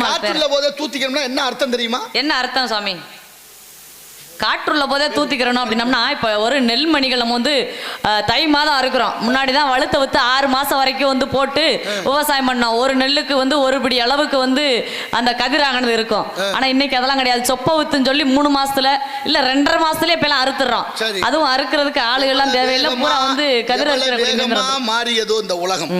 காற்றுள்ள போதே தூத்திக்கணும்னா என்ன அர்த்தம் தெரியுமா? என்ன அர்த்தம் சாமி? காற்றுள்ள போதே தூத்திக்கிறணும் அப்படின்னம்னா, இப்போ ஒரு நெல்மணிகள் நம்ம வந்து தை மாதம் அறுக்கிறோம். முன்னாடி தான் வழுத்த வித்து 6 மாதம் வரைக்கும் வந்து போட்டு விவசாயம் பண்ணோம். ஒரு நெல்லுக்கு வந்து ஒரு பிடி அளவுக்கு வந்து அந்த கதிரானது இருக்கும். ஆனால் இன்னைக்கு அதெல்லாம் கிடையாது. சொப்ப வித்துன்னு சொல்லி 3 மாசத்துல இல்ல 2.5 மாசத்துலயே இப்ப எல்லாம் அறுத்துறோம். அதுவும் அறுக்கிறதுக்கு ஆளுகள்லாம் தேவையில்லை. பூரா வந்து கதிர் வேகமா மாறியதோ இந்த உலகம்,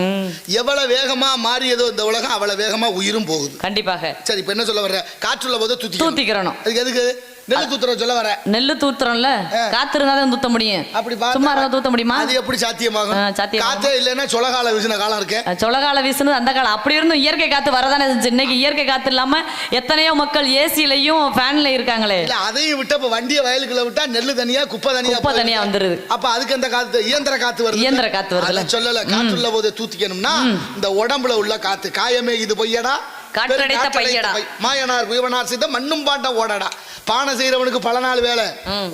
எவ்வளவு வேகமா மாறியதோ இந்த உலகம், அவ்வளவு வேகமா உயிரும் போகுது. கண்டிப்பாக. சரி, இப்ப என்ன சொல்ல வர்ற? காற்றுள்ள போது தூத்திக்கிறணும். அதுக்கு எதுக்கு நெல்லு தூத்துறோம் சொல்ல வர? நெல்லு தூத்துறோம்ல, காத்து இருந்தாதான் தூத்த முடியும். அப்படி சும்மா தூத்த முடியுமா? அது எப்படி சாத்தியமாகும்? காத்தே இல்லைன்னா சொலகால வீசின காலம் இருக்கு. சொலகால வீசுனது அந்த காலம். அப்படி இருந்தும் இயற்கை காத்து வரதானே இருந்துச்சு. இன்னைக்கு இயற்கை காத்து இல்லாம எத்தனையோ மக்கள் ஏசிலையும் ஃபேன்ல இருக்காங்களே. இல்ல அதையும் விட்டு இப்ப வண்டியை வயலுக்குள்ள விட்டா நெல்லு தனியா குப்பை தனியா வந்துருது. அப்ப அதுக்கு அந்த காத்து இயந்திர காத்து வருது. இயந்திர காத்து வருது. சொல்லல காற்றுள்ள போது தூத்திக்கணும்னா இந்த உடம்புல உள்ள காத்து காயமே இது பொய்யடா, காற்றடைத்த பையடா, மாயனார் குயவனார் செய்த மண்ணும் பாண்டம் ஓடடா. பானை செய்யறவனுக்கு பல நாள் வேலை,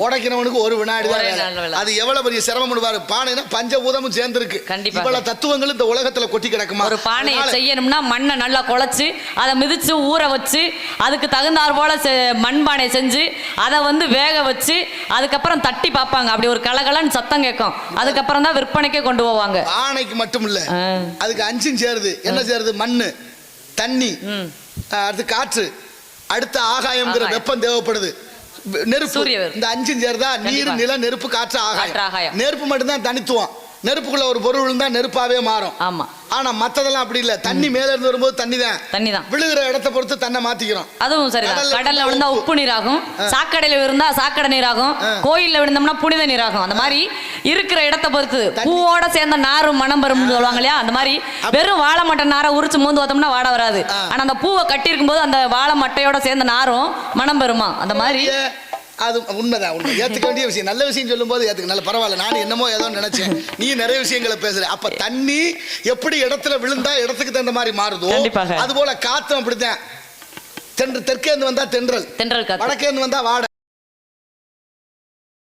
உடைக்கிறவனுக்கு ஒரு வினாடி தான் வேலை. அது எவ்வளவு பெரிய சிரமம் பாரு. பானைனா பஞ்சபூதமும் சேர்ந்திருக்கு. இவ்வளவு தத்துவங்கள் இந்த உலகத்துல கொட்டி கிடக்குமா? ஒரு பானையை செய்யணும்னா மண்ணை நல்லா குழைச்சு அதை மிதிச்சு ஊற வச்சு அதுக்கு தகுந்தாற் போல மண்பானை செஞ்சு அதை வந்து வேக வச்சு அதுக்கப்புறம் தட்டி பார்ப்பாங்க. அப்படி ஒரு கலகலன்னு சத்தம் கேட்கும். அதுக்கப்புறம் தான் விற்பனைக்கே கொண்டு போவாங்க. பானைக்கு மட்டும் இல்ல, அதுக்கு 5 சேருது. என்ன சேருது? மண்ணு, தண்ணி, அடுத்து காற்று, அடுத்த ஆகாயம்ங்கிற வெப்பம் தேவைப்படுது, நெருப்பு. இந்த 5 சேர்ந்தா நீர், நிலம், நெருப்பு, காற்று, ஆகாயம். நெருப்பு மட்டும்தான் தனித்துவம். நெருப்புக்குள்ள ஒரு பொருள் விழுந்தா நெருப்பாவே மாறும். ஆமா. ஆனா மத்ததெல்லாம் அப்படி இல்ல. தண்ணி மேல இருந்து வரும்போது தண்ணி தான் விழுகிற இடத்தை பொறுத்து தன்னை மாத்திக்கிறோம். அதுவும் சரிதான். கடல்ல விழுந்தா உப்பு நீராகும், சாக்கடையில விழுந்தா சாக்கடை நீராகும், கோயில்ல விழுந்தோம்னா புனித நீராகும். அந்த மாதிரி இருக்கிற இடத்தை பொறுத்து பூவோட சேர்ந்த நாரும் மனம் பெறும் சொல்லுவாங்க இல்லையா? அந்த மாதிரி வெறும் வாழை மட்டை நாரை உரிச்சு மூந்து பார்த்தோம்னா வாட வராது. ஆனா அந்த பூவை கட்டி இருக்கும் போது அந்த வாழை மட்டையோட சேர்ந்த நாரும் மனம் பெறுமா? அந்த மாதிரி அது உண்மைதான். உண்மை ஏத்துக்க வேண்டிய விஷயம். நல்ல விஷயம் சொல்லும் போது ஏத்துக்க நல்ல பரவாயில்ல. நான் என்னமோ ஏதோ நினைச்சேன், நீ நிறைய விஷயங்களை பேசுற. அப்ப தண்ணி எப்படி இடத்துல விழுந்தா இடத்துக்கு தகுந்த மாதிரி மாறுதோ அது போல காத்தும் அப்படித்தான். தெற்கே இருந்து வந்தா தென்றல், வடக்கே இருந்து வந்தா வாடை.